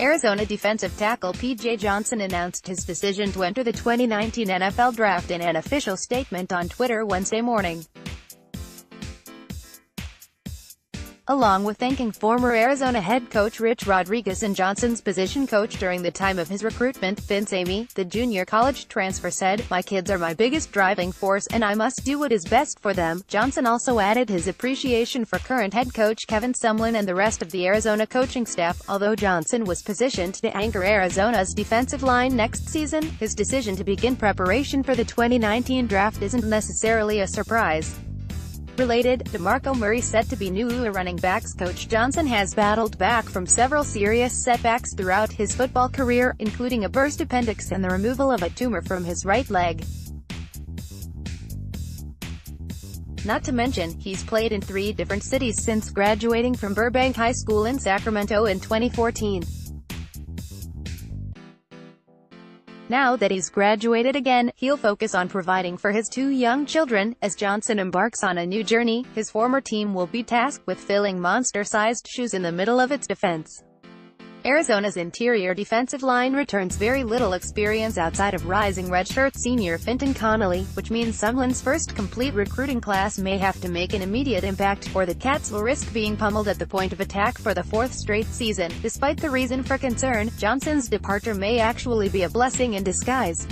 Arizona defensive tackle P.J. Johnson announced his decision to enter the 2019 NFL Draft in an official statement on Twitter Wednesday morning. Along with thanking former Arizona head coach Rich Rodriguez and Johnson's position coach during the time of his recruitment, Vince Amey, the junior college transfer said, "My kids are my biggest driving force and I must do what is best for them." Johnson also added his appreciation for current head coach Kevin Sumlin and the rest of the Arizona coaching staff. Although Johnson was positioned to anchor Arizona's defensive line next season, his decision to begin preparation for the 2019 draft isn't necessarily a surprise. Related, DeMarco Murray set to be new running backs coach. Johnson has battled back from several serious setbacks throughout his football career, including a burst appendix and the removal of a tumor from his right leg. Not to mention, he's played in 3 different cities since graduating from Burbank High School in Sacramento in 2014. Now that he's graduated again, he'll focus on providing for his 2 young children. As Johnson embarks on a new journey, his former team will be tasked with filling monster-sized shoes in the middle of its defense. Arizona's interior defensive line returns very little experience outside of rising redshirt senior Fintan Connolly, which means Sumlin's first complete recruiting class may have to make an immediate impact, or the Cats will risk being pummeled at the point of attack for the 4th straight season. Despite the reason for concern, Johnson's departure may actually be a blessing in disguise.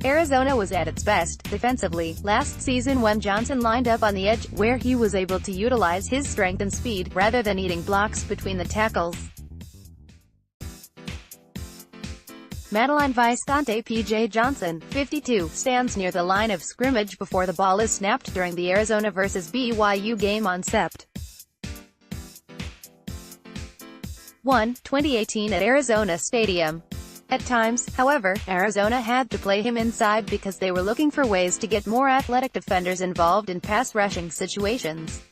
Arizona was at its best, defensively, last season when Johnson lined up on the edge, where he was able to utilize his strength and speed, rather than eating blocks between the tackles. Madeline Visconti P.J. Johnson, 52, stands near the line of scrimmage before the ball is snapped during the Arizona vs. BYU game on Sept. 1, 2018 at Arizona Stadium. At times, however, Arizona had to play him inside because they were looking for ways to get more athletic defenders involved in pass rushing situations.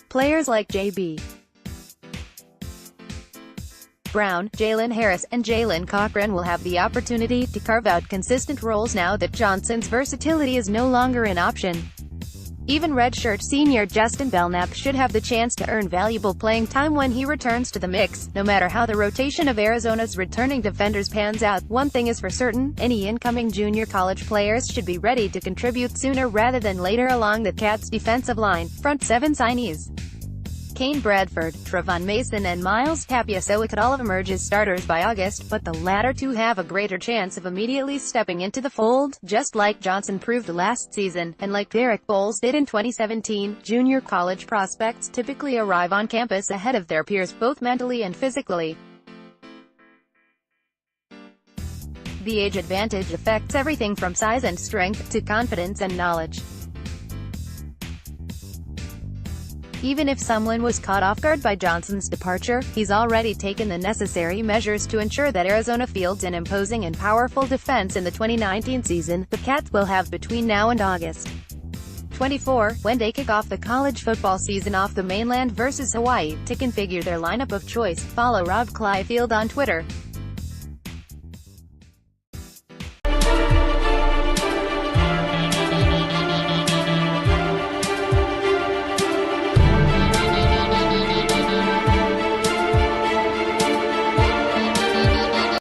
Players like J.B. Brown, Jalen Harris, and Jalen Cochran will have the opportunity to carve out consistent roles now that Johnson's versatility is no longer an option. Even redshirt senior Justin Belknap should have the chance to earn valuable playing time when he returns to the mix. No matter how the rotation of Arizona's returning defenders pans out, one thing is for certain: any incoming junior college players should be ready to contribute sooner rather than later along the Cats' defensive line. Front 7 signees Kane Bradford, Trevon Mason and Miles Tapiasoa could all emerge as starters by August, but the latter 2 have a greater chance of immediately stepping into the fold, just like Johnson proved last season, and like Derek Bowles did in 2017. Junior college prospects typically arrive on campus ahead of their peers both mentally and physically. The age advantage affects everything from size and strength, to confidence and knowledge. Even if Sumlin was caught off guard by Johnson's departure, he's already taken the necessary measures to ensure that Arizona fields an imposing and powerful defense in the 2019 season. The Cats will have between now and August 24, when they kick off the college football season off the mainland versus Hawaii, to configure their lineup of choice. Follow Rob Clyfield on Twitter.